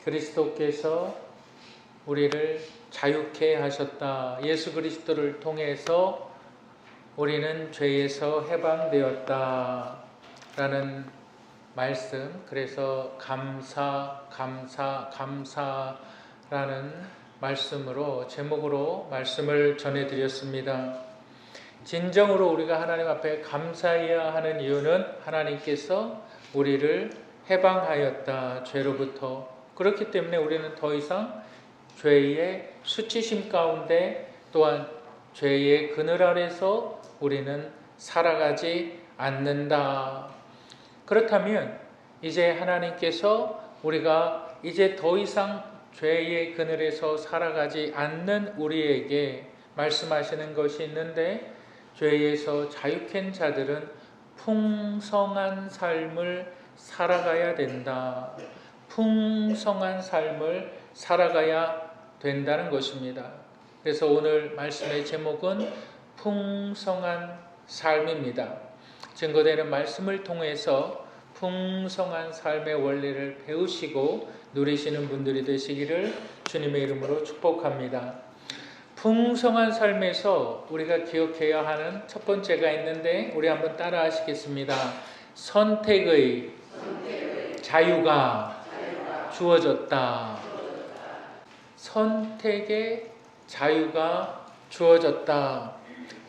그리스도께서 우리를 자유케 하셨다. 예수 그리스도를 통해서 우리는 죄에서 해방되었다 라는 말씀, 그래서 감사라는 말씀으로, 제목으로 말씀을 전해드렸습니다. 진정으로 우리가 하나님 앞에 감사해야 하는 이유는 하나님께서 우리를 해방하였다, 죄로부터. 그렇기 때문에 우리는 더 이상 죄의 수치심 가운데, 또한 죄의 그늘 아래서 우리는 살아가지 않는다. 그렇다면 이제 하나님께서 우리가 이제 더 이상 죄의 그늘에서 살아가지 않는 우리에게 말씀하시는 것이 있는데, 죄에서 자유케 한 자들은 풍성한 삶을 살아가야 된다. 풍성한 삶을 살아가야 된다는 것입니다. 그래서 오늘 말씀의 제목은 풍성한 삶입니다. 증거되는 말씀을 통해서 풍성한 삶의 원리를 배우시고 누리시는 분들이 되시기를 주님의 이름으로 축복합니다. 풍성한 삶에서 우리가 기억해야 하는 첫 번째가 있는데, 우리 한번 따라 하시겠습니다. 선택의 자유가 주어졌다. 선택의 자유가 주어졌다.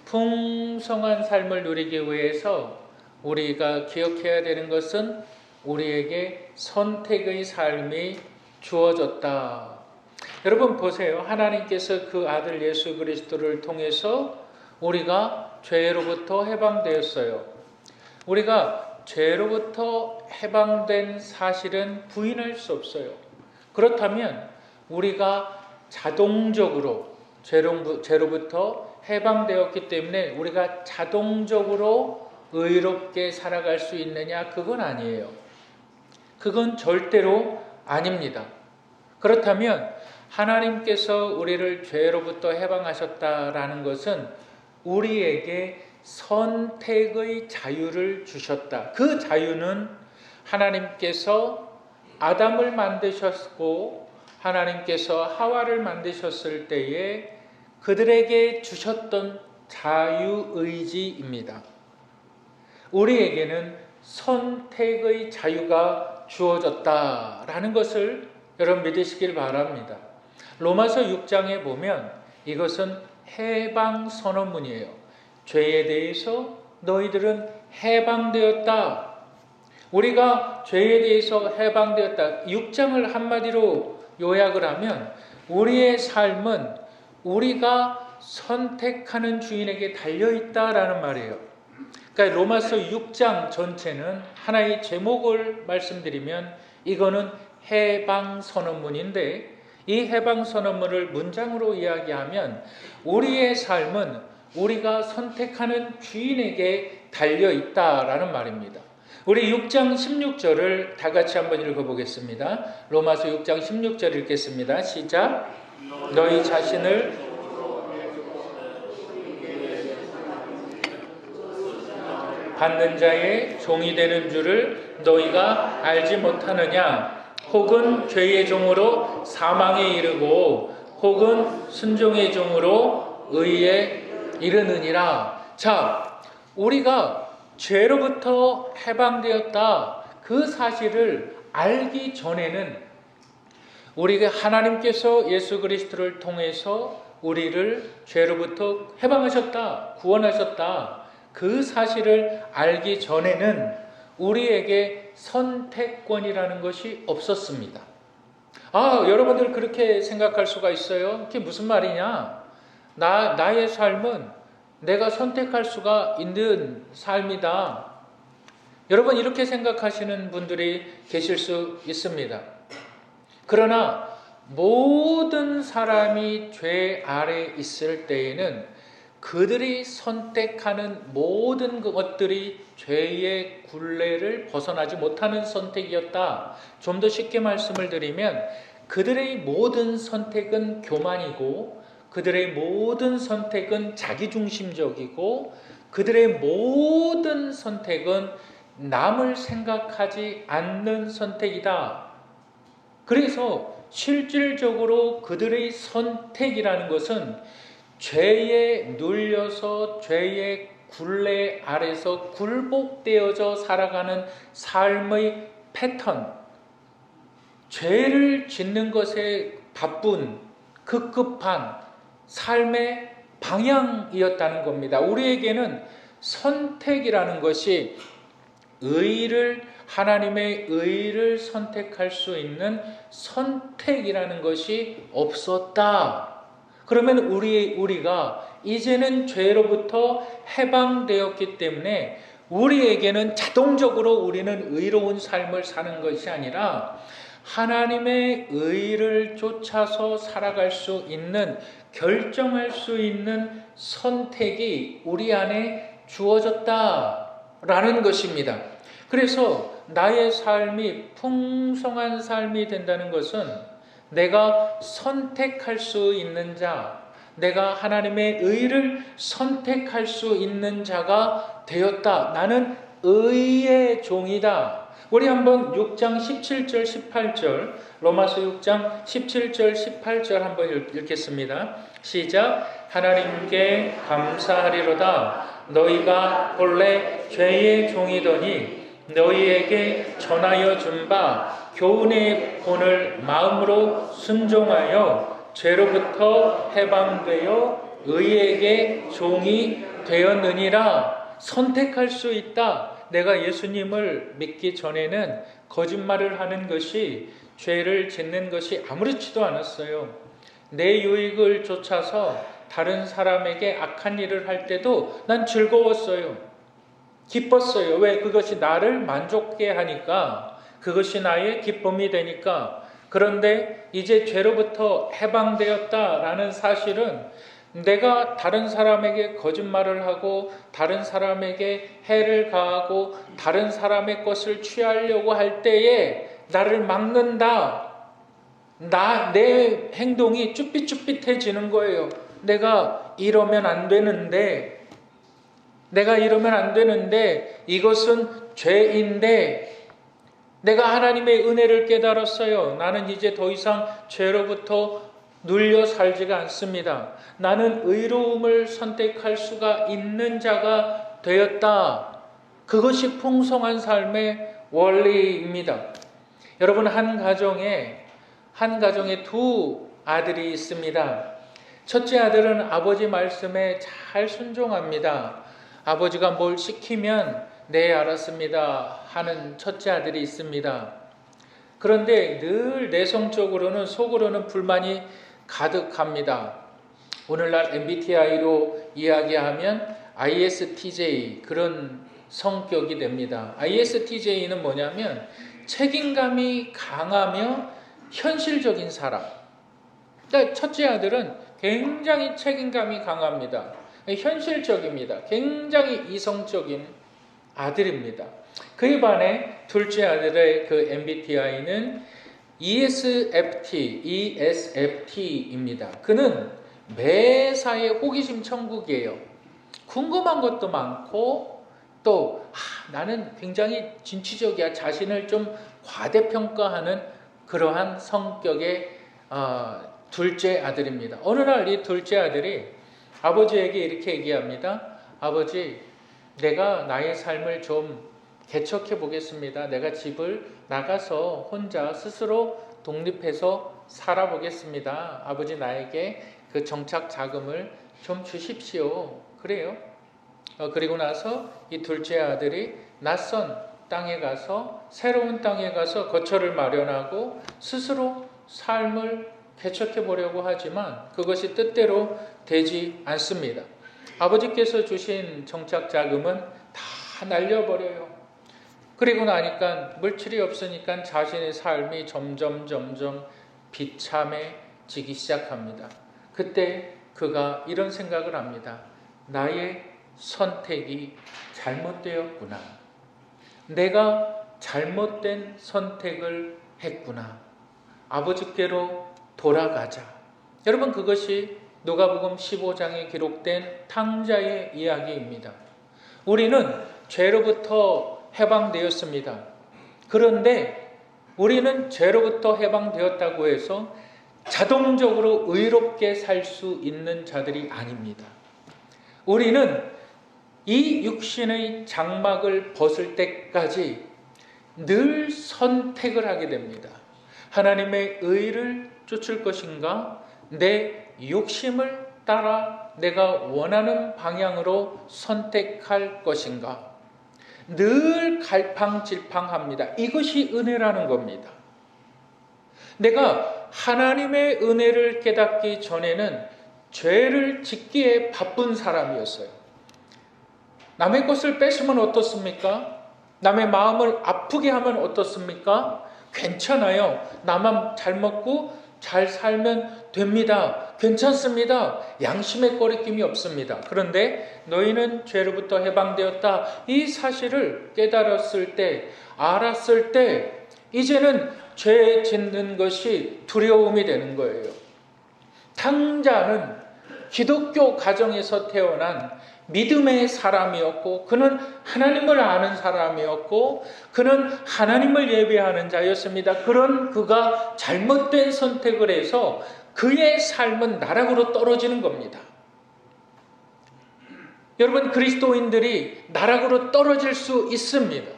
풍성한 삶을 누리기 위해서 우리가 기억해야 되는 것은 우리에게 선택의 삶이 주어졌다. 여러분 보세요. 하나님께서 그 아들 예수 그리스도를 통해서 우리가 죄로부터 해방되었어요. 우리가 죄로부터 해방된 사실은 부인할 수 없어요. 그렇다면 우리가 자동적으로 죄로부터 해방되었기 때문에 우리가 자동적으로 의롭게 살아갈 수 있느냐? 그건 아니에요. 그건 절대로 아닙니다. 그렇다면 하나님께서 우리를 죄로부터 해방하셨다라는 것은 우리에게 선택의 자유를 주셨다. 그 자유는 하나님께서 아담을 만드셨고 하나님께서 하와를 만드셨을 때에 그들에게 주셨던 자유의지입니다. 우리에게는 선택의 자유가 주어졌다라는 것을 여러분 믿으시길 바랍니다. 로마서 6장에 보면 이것은 해방선언문이에요. 죄에 대해서 너희들은 해방되었다. 우리가 죄에 대해서 해방되었다. 6장을 한마디로 요약을 하면 우리의 삶은 우리가 선택하는 주인에게 달려있다라는 말이에요. 그러니까 로마서 6장 전체는 하나의 제목을 말씀드리면 이거는 해방선언문인데, 이 해방선언문을 문장으로 이야기하면 우리의 삶은 우리가 선택하는 주인에게 달려있다라는 말입니다. 우리 6장 16절을 다 같이 한번 읽어보겠습니다. 로마서 6장 16절 읽겠습니다. 시작. 너희 자신을 받는 자의 종이 되는 줄을 너희가 알지 못하느냐? 혹은 죄의 종으로 사망에 이르고 혹은 순종의 종으로 의에 이르느니라. 자, 우리가 죄로부터 해방되었다, 그 사실을 알기 전에는 우리가 하나님께서 예수 그리스도를 통해서 우리를 죄로부터 해방하셨다, 구원하셨다, 그 사실을 알기 전에는 우리에게 선택권이라는 것이 없었습니다. 여러분들 그렇게 생각할 수가 있어요. 그게 무슨 말이냐? 나의 삶은 내가 선택할 수가 있는 삶이다. 여러분 이렇게 생각하시는 분들이 계실 수 있습니다. 그러나 모든 사람이 죄 아래 있을 때에는 그들이 선택하는 모든 것들이 죄의 굴레를 벗어나지 못하는 선택이었다. 좀 더 쉽게 말씀을 드리면 그들의 모든 선택은 교만이고, 그들의 모든 선택은 자기중심적이고, 그들의 모든 선택은 남을 생각하지 않는 선택이다. 그래서 실질적으로 그들의 선택이라는 것은 죄에 눌려서 죄의 굴레 아래서 굴복되어져 살아가는 삶의 패턴, 죄를 짓는 것에 바쁜 급급한 삶의 방향이었다는 겁니다. 우리에게는 선택이라는 것이 하나님의 의를 선택할 수 있는 선택이라는 것이 없었다. 그러면 우리가 이제는 죄로부터 해방되었기 때문에 우리에게는 자동적으로 우리는 의로운 삶을 사는 것이 아니라 하나님의 의를 쫓아서 살아갈 수 있는, 결정할 수 있는 선택이 우리 안에 주어졌다라는 것입니다. 그래서 나의 삶이 풍성한 삶이 된다는 것은 내가 선택할 수 있는 자, 내가 하나님의 의를 선택할 수 있는 자가 되었다. 나는 의의 종이다. 우리 한번 6장 17절 18절, 로마서 6장 17절 18절 한번 읽겠습니다. 시작. 하나님께 감사하리로다. 너희가 본래 죄의 종이더니 너희에게 전하여 준 바 교훈의 본을 마음으로 순종하여 죄로부터 해방되어 의에게 종이 되었느니라. 선택할 수 있다. 내가 예수님을 믿기 전에는 거짓말을 하는 것이, 죄를 짓는 것이 아무렇지도 않았어요. 내 유익을 쫓아서 다른 사람에게 악한 일을 할 때도 난 즐거웠어요. 기뻤어요. 왜? 그것이 나를 만족해 하니까, 그것이 나의 기쁨이 되니까. 그런데 이제 죄로부터 해방되었다라는 사실은 내가 다른 사람에게 거짓말을 하고 다른 사람에게 해를 가하고 다른 사람의 것을 취하려고 할 때에 나를 막는다. 내 행동이 쭈삣쭈삣해지는 거예요. 내가 이러면 안 되는데, 이것은 죄인데, 내가 하나님의 은혜를 깨달았어요. 나는 이제 더 이상 죄로부터 눌려 살지가 않습니다. 나는 의로움을 선택할 수가 있는 자가 되었다. 그것이 풍성한 삶의 원리입니다. 여러분, 한 가정에 두 아들이 있습니다. 첫째 아들은 아버지 말씀에 잘 순종합니다. 아버지가 뭘 시키면 네, 알았습니다 하는 첫째 아들이 있습니다. 그런데 늘 내성적으로는, 속으로는 불만이 가득합니다. 오늘날 MBTI로 이야기하면 ISTJ, 그런 성격이 됩니다. ISTJ는 뭐냐면 책임감이 강하며 현실적인 사람. 그러니까 첫째 아들은 굉장히 책임감이 강합니다. 현실적입니다. 굉장히 이성적인 아들입니다. 그에 반해 둘째 아들의 그 MBTI는 ESFT입니다. 그는 매사에 호기심 천국이에요. 궁금한 것도 많고 또 나는 굉장히 진취적이야. 자신을 좀 과대평가하는 그러한 성격의 둘째 아들입니다. 어느 날 이 둘째 아들이 아버지에게 이렇게 얘기합니다. 아버지, 내가 나의 삶을 좀 개척해 보겠습니다. 내가 집을 나가서 혼자 스스로 독립해서 살아보겠습니다. 아버지, 나에게 그 정착 자금을 좀 주십시오. 그래요. 그리고 나서 이 둘째 아들이 낯선 땅에 가서, 새로운 땅에 가서 거처를 마련하고 스스로 삶을 개척해 보려고 하지만 그것이 뜻대로 되지 않습니다. 아버지께서 주신 정착 자금은 다 날려버려요. 그리고 나니까 물질이 없으니까 자신의 삶이 점점 비참해지기 시작합니다. 그때 그가 이런 생각을 합니다. 나의 선택이 잘못되었구나. 내가 잘못된 선택을 했구나. 아버지께로 돌아가자. 여러분, 그것이 누가복음 15장에 기록된 탕자의 이야기입니다. 우리는 죄로부터 해방되었습니다. 그런데 우리는 죄로부터 해방되었다고 해서 자동적으로 의롭게 살 수 있는 자들이 아닙니다. 우리는 이 육신의 장막을 벗을 때까지 늘 선택을 하게 됩니다. 하나님의 의를 쫓을 것인가? 내 욕심을 따라 내가 원하는 방향으로 선택할 것인가? 늘 갈팡질팡합니다. 이것이 은혜라는 겁니다. 내가 하나님의 은혜를 깨닫기 전에는 죄를 짓기에 바쁜 사람이었어요. 남의 것을 뺏으면 어떻습니까? 남의 마음을 아프게 하면 어떻습니까? 괜찮아요. 나만 잘 먹고 잘 살면 됩니다. 괜찮습니다. 양심의 거리낌이 없습니다. 그런데 너희는 죄로부터 해방되었다. 이 사실을 깨달았을 때, 알았을 때 이제는 죄 짓는 것이 두려움이 되는 거예요. 탕자는 기독교 가정에서 태어난 믿음의 사람이었고, 그는 하나님을 아는 사람이었고, 그는 하나님을 예배하는 자였습니다. 그런 그가 잘못된 선택을 해서 그의 삶은 나락으로 떨어지는 겁니다. 여러분, 그리스도인들이 나락으로 떨어질 수 있습니다.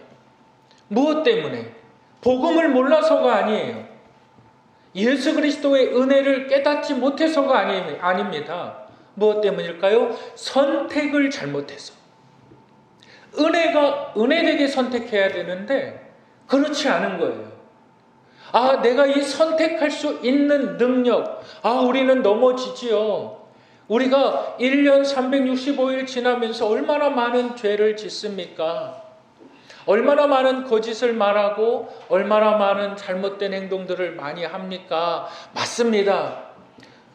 무엇 때문에? 복음을 몰라서가 아니에요. 예수 그리스도의 은혜를 깨닫지 못해서가 아닙니다. 무엇 때문일까요? 선택을 잘못해서. 은혜되게 선택해야 되는데 그렇지 않은 거예요. 내가 이 선택할 수 있는 능력, 우리는 넘어지지요. 우리가 1년 365일 지나면서 얼마나 많은 죄를 짓습니까? 얼마나 많은 거짓을 말하고 얼마나 많은 잘못된 행동들을 많이 합니까? 맞습니다.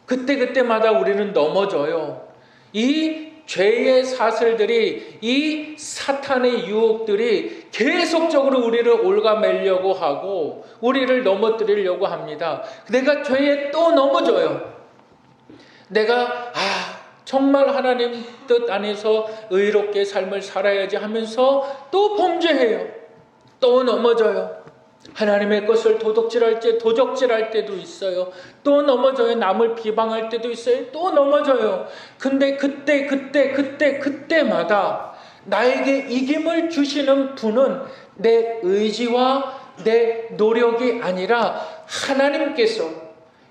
그때마다 우리는 넘어져요. 이 죄의 사슬들이, 이 사탄의 유혹들이 계속적으로 우리를 올가매려고 하고 우리를 넘어뜨리려고 합니다. 내가 죄에 또 넘어져요. 내가 정말 하나님 뜻 안에서 의롭게 삶을 살아야지 하면서 또 범죄해요. 또 넘어져요. 하나님의 것을 도적질할 때도 있어요. 또 넘어져요. 남을 비방할 때도 있어요. 또 넘어져요. 근데 그때마다 나에게 이김을 주시는 분은 내 의지와 내 노력이 아니라 하나님께서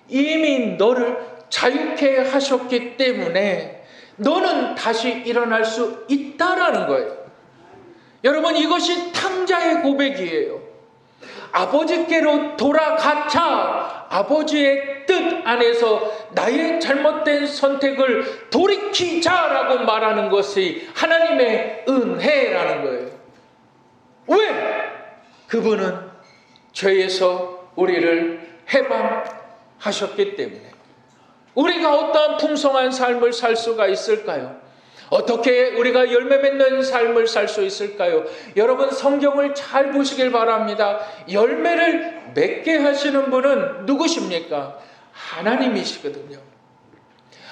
이미 너를 자유케 하셨기 때문에 너는 다시 일어날 수 있다라는 거예요. 여러분, 이것이 탕자의 고백이에요. 아버지께로 돌아가자. 아버지의 뜻 안에서 나의 잘못된 선택을 돌이키자라고 말하는 것이 하나님의 은혜라는 거예요. 왜? 그분은 죄에서 우리를 해방하셨기 때문에. 우리가 어떠한 풍성한 삶을 살 수가 있을까요? 어떻게 우리가 열매 맺는 삶을 살 수 있을까요? 여러분, 성경을 잘 보시길 바랍니다. 열매를 맺게 하시는 분은 누구십니까? 하나님이시거든요.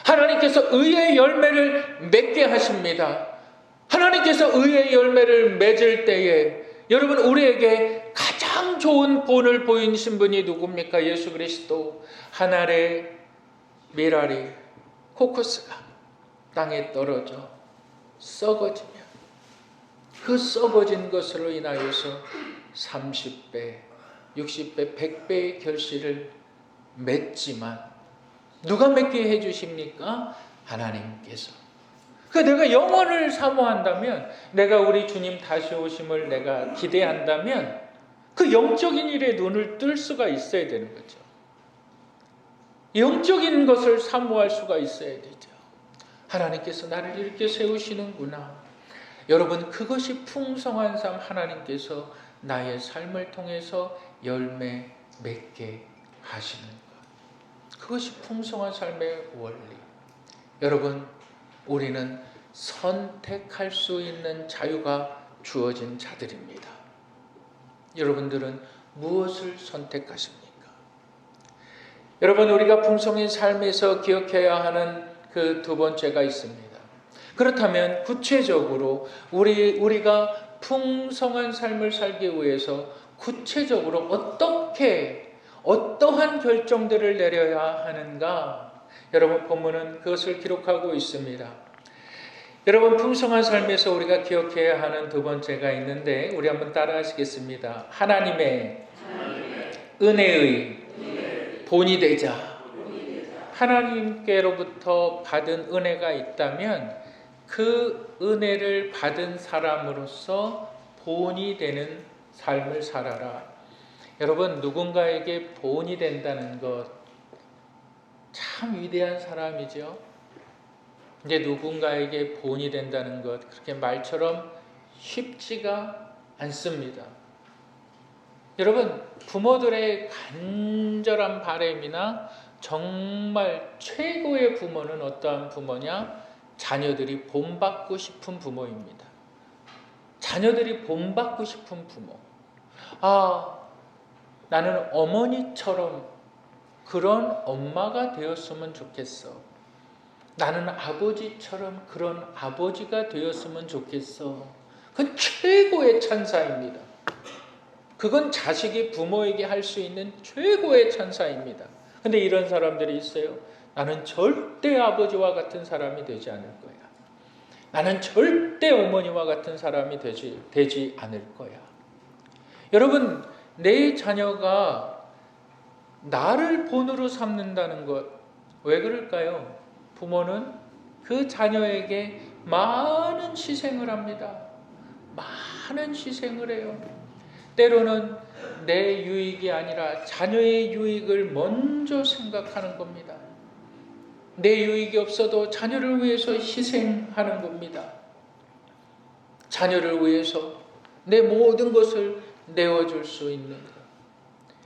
하나님께서 의의 열매를 맺게 하십니다. 하나님께서 의의 열매를 맺을 때에 여러분, 우리에게 가장 좋은 본을 보이신 분이 누굽니까? 예수 그리스도. 하늘의 미라리, 코코스가 땅에 떨어져 썩어지면 그 썩어진 것으로 인하여서 30배, 60배, 100배의 결실을 맺지만 누가 맺게 해주십니까? 하나님께서. 내가 영원을 사모한다면, 내가 우리 주님 다시 오심을 내가 기대한다면 그 영적인 일에 눈을 뜰 수가 있어야 되는 거죠. 영적인 것을 사모할 수가 있어야 되죠. 하나님께서 나를 이렇게 세우시는구나. 여러분, 그것이 풍성한 삶, 하나님께서 나의 삶을 통해서 열매 맺게 하시는 것. 그것이 풍성한 삶의 원리. 여러분, 우리는 선택할 수 있는 자유가 주어진 자들입니다. 여러분들은 무엇을 선택하십니까? 여러분, 우리가 풍성한 삶에서 기억해야 하는 그 두 번째가 있습니다. 그렇다면 구체적으로 우리가 풍성한 삶을 살기 위해서 구체적으로 어떻게 어떠한 결정들을 내려야 하는가? 여러분 본문은 그것을 기록하고 있습니다. 여러분 풍성한 삶에서 우리가 기억해야 하는 두 번째가 있는데 우리 한번 따라 하시겠습니다. 하나님의 은혜의 본이 되자. 하나님께로부터 받은 은혜가 있다면 그 은혜를 받은 사람으로서 본이 되는 삶을 살아라. 여러분 누군가에게 본이 된다는 것 참 위대한 사람이죠. 이제 누군가에게 본이 된다는 것 그렇게 말처럼 쉽지가 않습니다. 여러분 부모들의 간절한 바람이나 정말 최고의 부모는 어떠한 부모냐? 자녀들이 본받고 싶은 부모입니다. 자녀들이 본받고 싶은 부모. 나는 어머니처럼 그런 엄마가 되었으면 좋겠어. 나는 아버지처럼 그런 아버지가 되었으면 좋겠어. 그건 최고의 찬사입니다. 그건 자식이 부모에게 할 수 있는 최고의 찬사입니다. 근데 이런 사람들이 있어요. 나는 절대 아버지와 같은 사람이 되지 않을 거야. 나는 절대 어머니와 같은 사람이 되지 않을 거야. 여러분, 내 자녀가 나를 본으로 삼는다는 것, 왜 그럴까요? 부모는 그 자녀에게 많은 희생을 합니다. 많은 희생을 해요. 때로는 내 유익이 아니라 자녀의 유익을 먼저 생각하는 겁니다. 내 유익이 없어도 자녀를 위해서 희생하는 겁니다. 자녀를 위해서 내 모든 것을 내어줄 수 있는 것.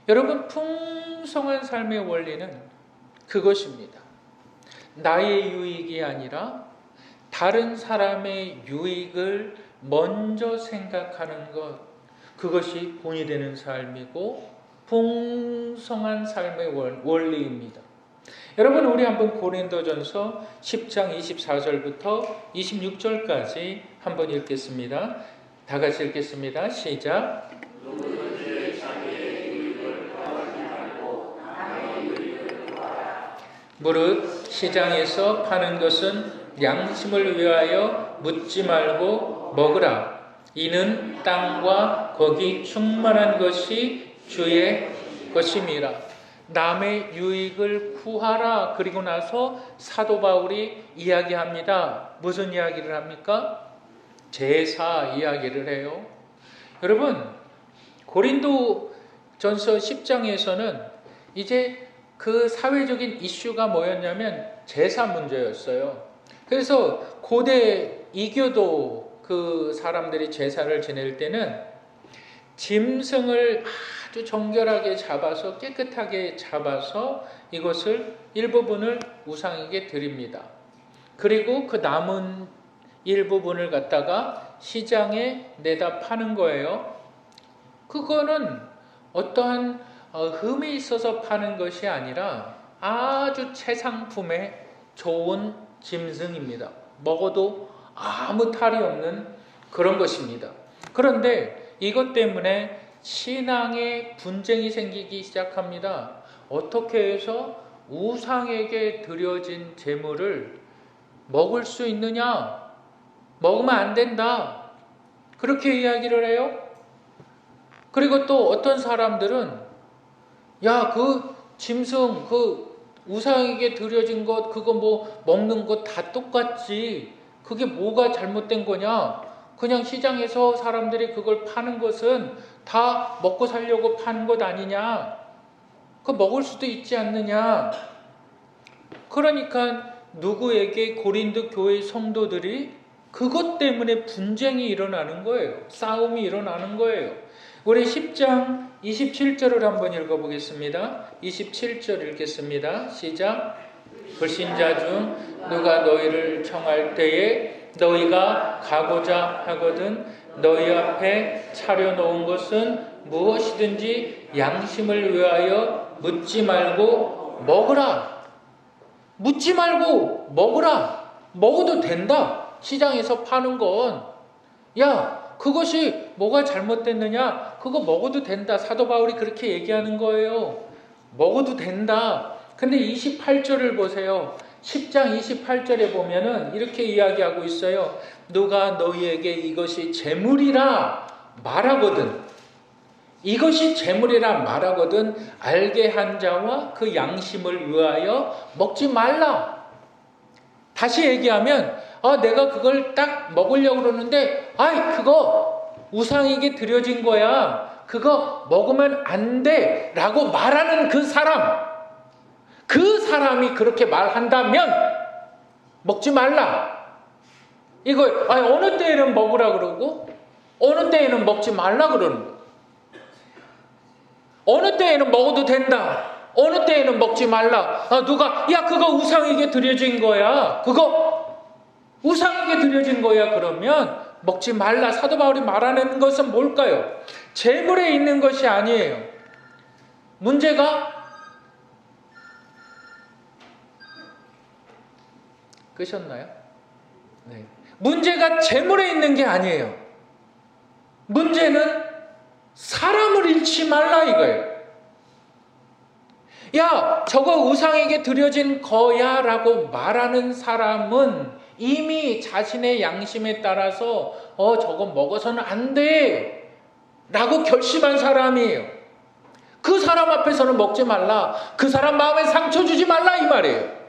여러분 풍성한 삶의 원리는 그것입니다. 나의 유익이 아니라 다른 사람의 유익을 먼저 생각하는 것, 그것이 본이 되는 삶이고 풍성한 삶의 원리입니다. 여러분 우리 한번 고린도전서 10장 24절부터 26절까지 한번 읽겠습니다. 다 같이 읽겠습니다. 시작. 무릇 시장에서 파는 것은 양심을 위하여 묻지 말고 먹으라. 이는 땅과 거기 충만한 것이 주의 것임이라. 남의 유익을 구하라. 그리고 나서 사도 바울이 이야기합니다. 무슨 이야기를 합니까? 제사 이야기를 해요. 여러분 고린도전서 10장에서는 이제 그 사회적인 이슈가 뭐였냐면 제사 문제였어요. 그래서 고대 이교도 그 사람들이 제사를 지낼 때는 짐승을 아주 정결하게 잡아서 깨끗하게 잡아서 이것을 일부분을 우상에게 드립니다. 그리고 그 남은 일부분을 갖다가 시장에 내다 파는 거예요. 그거는 어떠한 흠이 있어서 파는 것이 아니라 아주 최상품의 좋은 짐승입니다. 먹어도 아무 탈이 없는 그런 것입니다. 그런데 이것 때문에 신앙에 분쟁이 생기기 시작합니다. 어떻게 해서 우상에게 드려진 제물을 먹을 수 있느냐? 먹으면 안 된다. 그렇게 이야기를 해요. 그리고 또 어떤 사람들은 그 짐승, 그 우상에게 드려진 것, 그거 뭐 먹는 것 다 똑같지. 그게 뭐가 잘못된 거냐? 그냥 시장에서 사람들이 그걸 파는 것은 다 먹고 살려고 파는 것 아니냐? 그 먹을 수도 있지 않느냐? 그러니까 누구에게 고린도 교회 성도들이 그것 때문에 분쟁이 일어나는 거예요. 싸움이 일어나는 거예요. 우리 10장 27절을 한번 읽어보겠습니다. 27절 읽겠습니다. 시작. 불신자 중 누가 너희를 청할 때에 너희가 가고자 하거든 너희 앞에 차려놓은 것은 무엇이든지 양심을 위하여 묻지 말고 먹으라. 묻지 말고 먹으라. 먹어도 된다. 시장에서 파는 건 그것이 뭐가 잘못됐느냐? 그거 먹어도 된다. 사도 바울이 그렇게 얘기하는 거예요. 먹어도 된다. 근데 28절을 보세요. 10장 28절에 보면은 이렇게 이야기하고 있어요. 누가 너희에게 이것이 재물이라 말하거든, 이것이 재물이라 말하거든 알게 한 자와 그 양심을 위하여 먹지 말라. 다시 얘기하면 내가 그걸 딱 먹으려고 그러는데 그거 우상에게 드려진 거야. 그거 먹으면 안 돼 라고 말하는 그 사람이 그렇게 말한다면 먹지 말라. 이거 어느 때에는 먹으라 그러고 어느 때에는 먹지 말라 그러는 거예요. 어느 때에는 먹어도 된다, 어느 때에는 먹지 말라. 누가 그거 우상에게 드려진 거야, 그거 우상에게 드려진 거야 그러면 먹지 말라. 사도 바울이 말하는 것은 뭘까요? 재물에 있는 것이 아니에요. 문제가 끄셨나요? 네. 문제가 재물에 있는 게 아니에요. 문제는 사람을 잃지 말라 이거예요. 저거 우상에게 드려진 거야 라고 말하는 사람은 이미 자신의 양심에 따라서 저거 먹어서는 안 돼 라고 결심한 사람이에요. 그 사람 앞에서는 먹지 말라. 그 사람 마음에 상처 주지 말라 이 말이에요.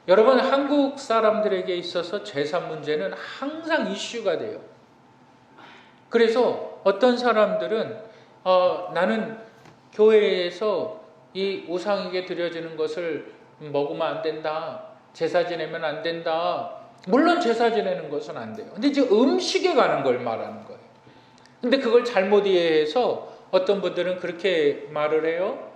여러분, 한국 사람들에게 있어서 재산 문제는 항상 이슈가 돼요. 그래서 어떤 사람들은 나는 교회에서 이 우상에게 드려지는 것을 먹으면 안 된다, 제사 지내면 안 된다. 물론 제사 지내는 것은 안 돼요. 근데 이제 음식에 관한 걸 말하는 거예요. 근데 그걸 잘못 이해해서 어떤 분들은 그렇게 말을 해요.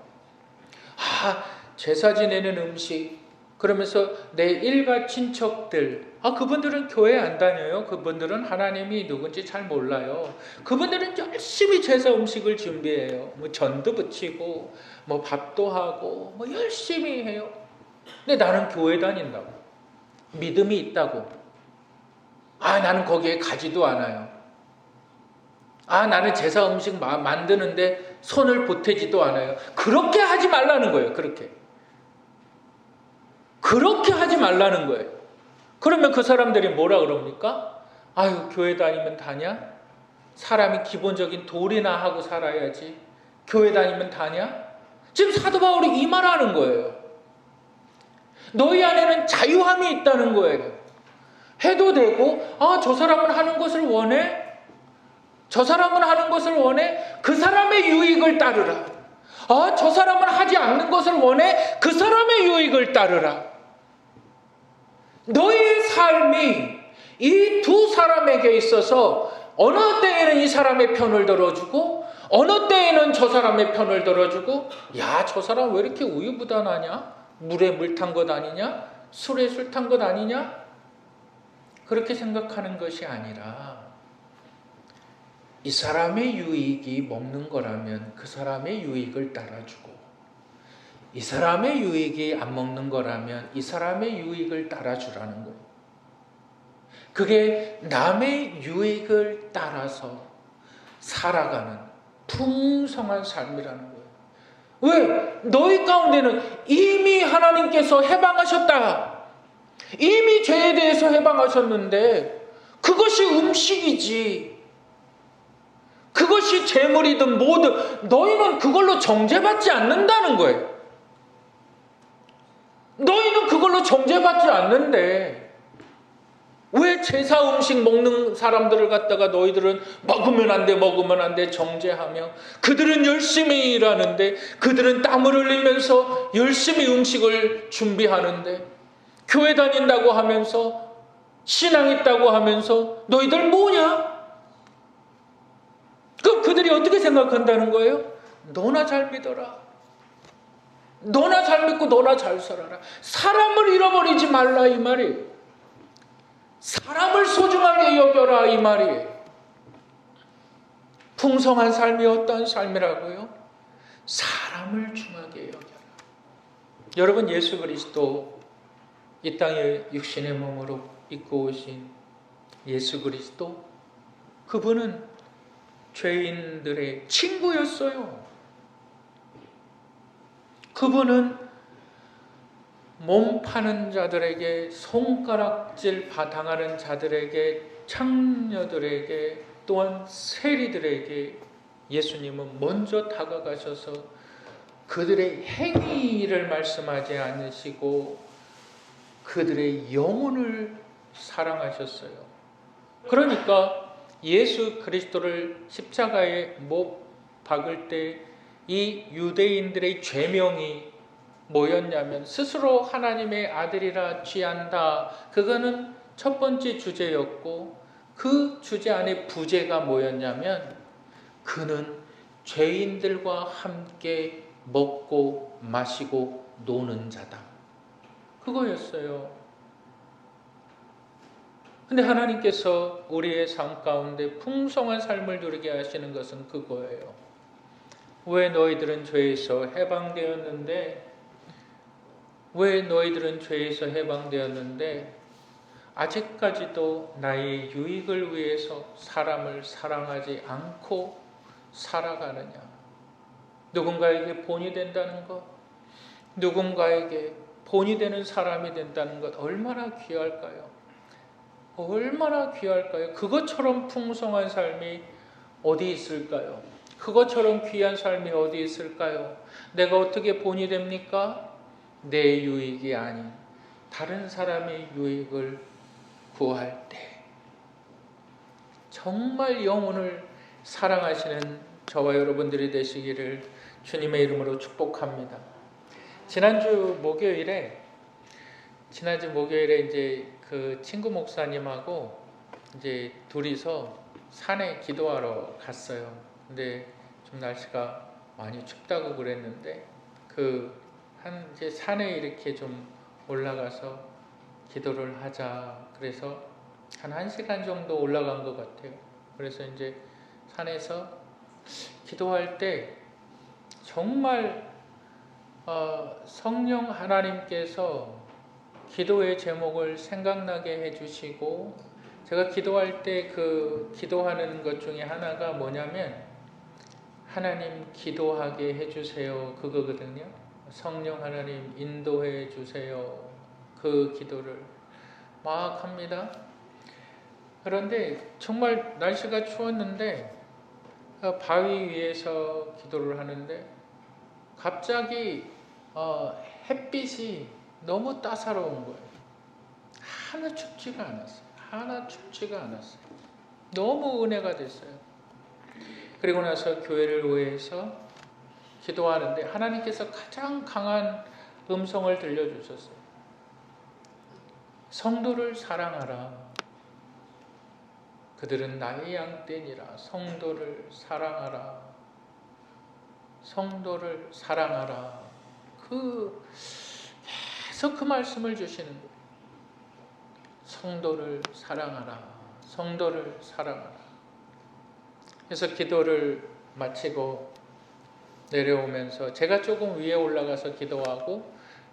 제사 지내는 음식, 그러면서 내 일가 친척들, 그분들은 교회 안 다녀요. 그분들은 하나님이 누군지 잘 몰라요. 그분들은 열심히 제사 음식을 준비해요. 전도 붙이고 밥도 하고 열심히 해요. 근데 나는 교회 다닌다고, 믿음이 있다고, 나는 거기에 가지도 않아요. 나는 제사 음식 만드는데 손을 보태지도 않아요. 그렇게 하지 말라는 거예요. 그렇게 하지 말라는 거예요. 그러면 그 사람들이 뭐라 그럽니까? 교회 다니면 다냐? 사람이 기본적인 도리나 하고 살아야지. 교회 다니면 다냐? 지금 사도 바울이 이 말하는 거예요. 너희 안에는 자유함이 있다는 거예요. 해도 되고, 저 사람은 하는 것을 원해? 저 사람은 하는 것을 원해? 그 사람의 유익을 따르라. 저 사람은 하지 않는 것을 원해? 그 사람의 유익을 따르라. 너희의 삶이 이 두 사람에게 있어서 어느 때에는 이 사람의 편을 들어주고 어느 때에는 저 사람의 편을 들어주고, 저 사람 왜 이렇게 우유부단하냐? 물에 물 탄 것 아니냐? 술에 술 탄 것 아니냐? 그렇게 생각하는 것이 아니라, 이 사람의 유익이 먹는 거라면 그 사람의 유익을 따라주고, 이 사람의 유익이 안 먹는 거라면 이 사람의 유익을 따라주라는 거예요. 그게 남의 유익을 따라서 살아가는 풍성한 삶이라는 거예요. 왜? 너희 가운데는 이미 하나님께서 해방하셨다. 이미 죄에 대해서 해방하셨는데 그것이 음식이지, 그것이 재물이든 뭐든 너희는 그걸로 정죄받지 않는다는 거예요. 너희는 그걸로 정죄받지 않는데 왜 제사 음식 먹는 사람들을 갖다가 너희들은 먹으면 안 돼 정죄하며, 그들은 열심히 일하는데, 그들은 땀을 흘리면서 열심히 음식을 준비하는데, 교회 다닌다고 하면서, 신앙 있다고 하면서 너희들 뭐냐? 그럼 그들이 어떻게 생각한다는 거예요? 너나 잘 믿어라, 너나 잘 믿고 너나 잘 살아라. 사람을 잃어버리지 말라 이 말이에요. 사람을 소중하게 여겨라 이 말이에요. 풍성한 삶이 어떤 삶이라고요? 사람을 중하게 여겨라. 여러분, 예수 그리스도 이 땅에 육신의 몸으로 입고 오신 예수 그리스도, 그분은 죄인들의 친구였어요. 그분은 몸 파는 자들에게, 손가락질 당하는 자들에게, 창녀들에게, 또한 세리들에게 예수님은 먼저 다가가셔서 그들의 행위를 말씀하지 않으시고 그들의 영혼을 사랑하셨어요. 그러니까 예수 그리스도를 십자가에 못 박을 때 이 유대인들의 죄명이 뭐였냐면 스스로 하나님의 아들이라 취한다. 그거는 첫 번째 주제였고, 그 주제 안에 부제가 뭐였냐면 그는 죄인들과 함께 먹고 마시고 노는 자다. 그거였어요. 근데 하나님께서 우리의 삶 가운데 풍성한 삶을 누리게 하시는 것은 그거예요. 왜 너희들은 죄에서 해방되었는데, 왜 너희들은 죄에서 해방되었는데 아직까지도 나의 유익을 위해서 사람을 사랑하지 않고 살아가느냐. 누군가에게 본이 된다는 것, 누군가에게 본이 되는 사람이 된다는 것 얼마나 귀할까요? 얼마나 귀할까요? 그것처럼 풍성한 삶이 어디 있을까요? 그것처럼 귀한 삶이 어디 있을까요? 내가 어떻게 본이 됩니까? 내 유익이 아닌 다른 사람의 유익을 구할 때 정말 영혼을 사랑하시는 저와 여러분들이 되시기를 주님의 이름으로 축복합니다. 지난주 목요일에 이제 그 친구 목사님하고 이제 둘이서 산에 기도하러 갔어요. 근데 좀 날씨가 많이 춥다고 그랬는데 이제 산에 이렇게 좀 올라가서 기도를 하자. 그래서 한 1시간 정도 올라간 것 같아요. 그래서 이제 산에서 기도할 때 정말 성령 하나님께서 기도의 제목을 생각나게 해주시고, 제가 기도할 때 그 기도하는 것 중에 하나가 뭐냐면 하나님 기도하게 해주세요, 그거거든요. 성령 하나님 인도해 주세요, 그 기도를 막 합니다. 그런데 정말 날씨가 추웠는데 바위 위에서 기도를 하는데 갑자기 햇빛이 너무 따사로운 거예요. 하나 춥지가 않았어요. 너무 은혜가 됐어요. 그리고 나서 교회를 위해서 기도하는데 하나님께서 가장 강한 음성을 들려주셨어요. 성도를 사랑하라. 그들은 나의 양떼니라. 성도를 사랑하라. 성도를 사랑하라. 계속 그 말씀을 주시는 거예요. 성도를 사랑하라. 성도를 사랑하라. 그래서 기도를 마치고 내려오면서 제가 조금 위에 올라가서 기도하고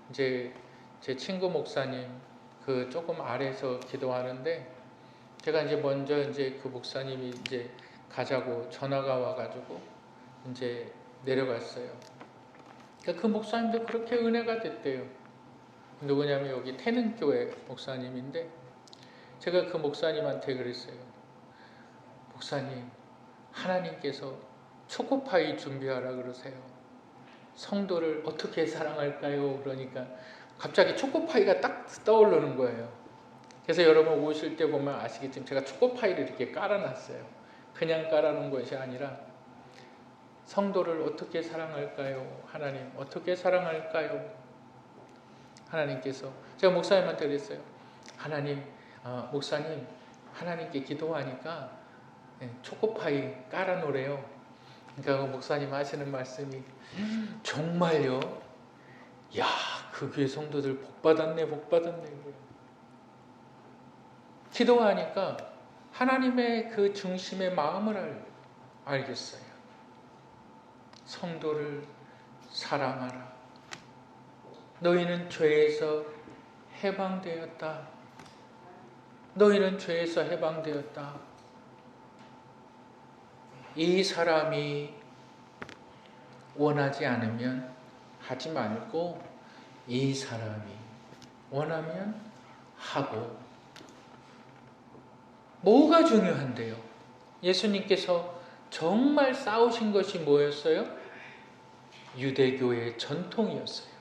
이제 제 친구 목사님 그 조금 아래에서 기도하는데, 제가 이제 먼저 이제 그 목사님이 이제 가자고 전화가 와가지고 이제 내려갔어요. 그러니까 그 목사님도 그렇게 은혜가 됐대요. 누구냐면 여기 태능교회 목사님인데, 제가 그 목사님한테 그랬어요. 목사님, 하나님께서 초코파이 준비하라 그러세요. 성도를 어떻게 사랑할까요? 그러니까 갑자기 초코파이가 딱 떠오르는 거예요. 그래서 여러분 오실 때 보면 아시겠지만 제가 초코파이를 이렇게 깔아놨어요. 그냥 깔아놓은 것이 아니라 성도를 어떻게 사랑할까요? 하나님 어떻게 사랑할까요? 하나님께서, 제가 목사님한테 그랬어요. 목사님 하나님께 기도하니까 초코파이 깔아놓으래요. 그러니까 목사님 하시는 말씀이 정말요? 야, 그 교회 성도들 복받았네. 기도하니까 하나님의 그 중심의 마음을 알겠어요. 성도를 사랑하라. 너희는 죄에서 해방되었다. 너희는 죄에서 해방되었다. 이 사람이 원하지 않으면 하지 말고 이 사람이 원하면 하고. 뭐가 중요한데요? 예수님께서 정말 싸우신 것이 뭐였어요? 유대교의 전통이었어요.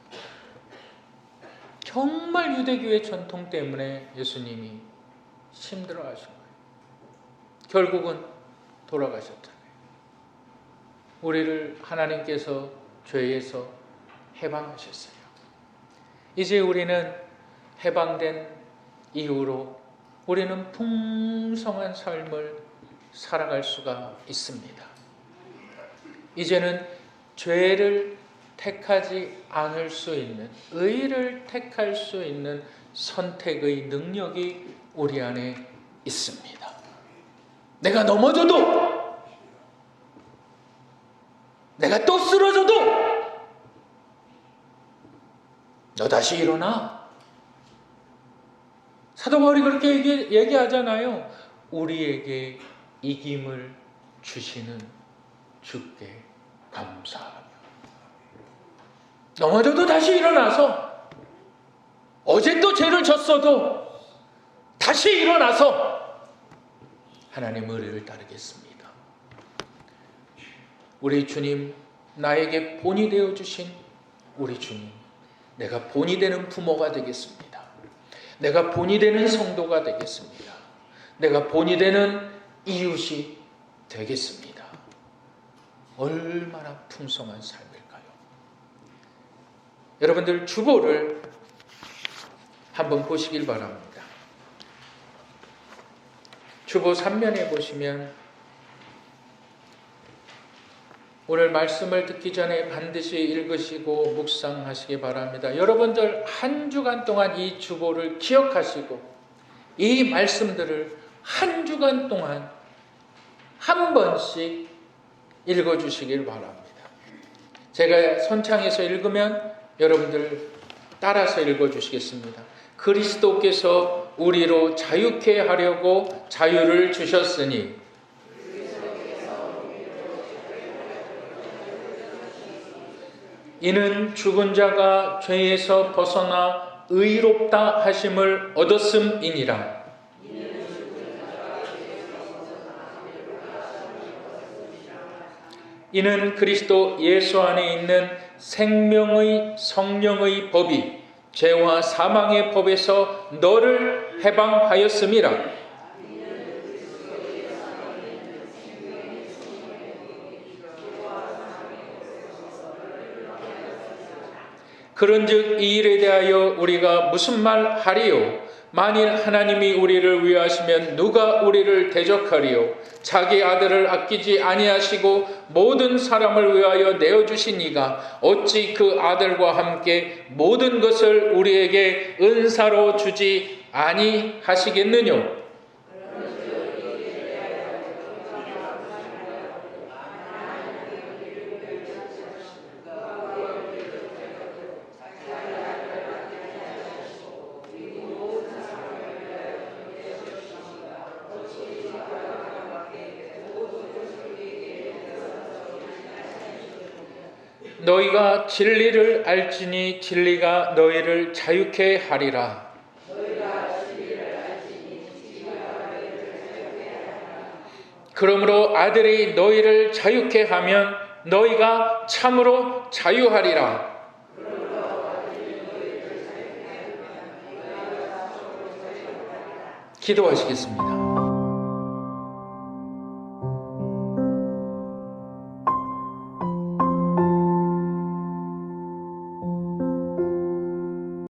정말 유대교의 전통 때문에 예수님이 힘들어하신 거예요. 결국은 돌아가셨잖아요. 우리를 하나님께서 죄에서 해방하셨어요. 이제 우리는 해방된 이후로 우리는 풍성한 삶을 살아갈 수가 있습니다. 이제는 죄를 택하지 않을 수 있는, 의를 택할 수 있는 선택의 능력이 우리 안에 있습니다. 내가 넘어져도, 내가 또 쓰러져도 너 다시 일어나. 사도 바울이 그렇게 얘기하잖아요. 우리에게 이김을 주시는 주께 감사하며. 넘어져도 다시 일어나서, 어제 또 죄를 졌어도 다시 일어나서 하나님의 의를 따르겠습니다. 우리 주님, 나에게 본이 되어주신 우리 주님, 내가 본이 되는 부모가 되겠습니다. 내가 본이 되는 성도가 되겠습니다. 내가 본이 되는 이웃이 되겠습니다. 얼마나 풍성한 삶일까요? 여러분들 주보를 한번 보시길 바랍니다. 주보 3면에 보시면 오늘 말씀을 듣기 전에 반드시 읽으시고 묵상하시기 바랍니다. 여러분들 한 주간 동안 이 주보를 기억하시고 이 말씀들을 한 주간 동안 한 번씩 읽어주시길 바랍니다. 제가 선창에서 읽으면 여러분들 따라서 읽어주시겠습니다. 그리스도께서 우리로 자유케 하려고 자유를 주셨으니 이는 죽은 자가 죄에서 벗어나 의롭다 하심을 얻었음이니라. 이는 그리스도 예수 안에 있는 생명의 성령의 법이 죄와 사망의 법에서 너를 해방하였음이라. 그런즉 이 일에 대하여 우리가 무슨 말 하리요? 만일 하나님이 우리를 위하시면 누가 우리를 대적하리요? 자기 아들을 아끼지 아니하시고 모든 사람을 위하여 내어주신 이가 어찌 그 아들과 함께 모든 것을 우리에게 은사로 주지 아니하시겠느냐? 너희가 진리를 알지니 진리가 너희를 자유케 하리라. 그러므로 아들이 너희를 자유케 하면 너희가 참으로 자유하리라. 기도하시겠습니다.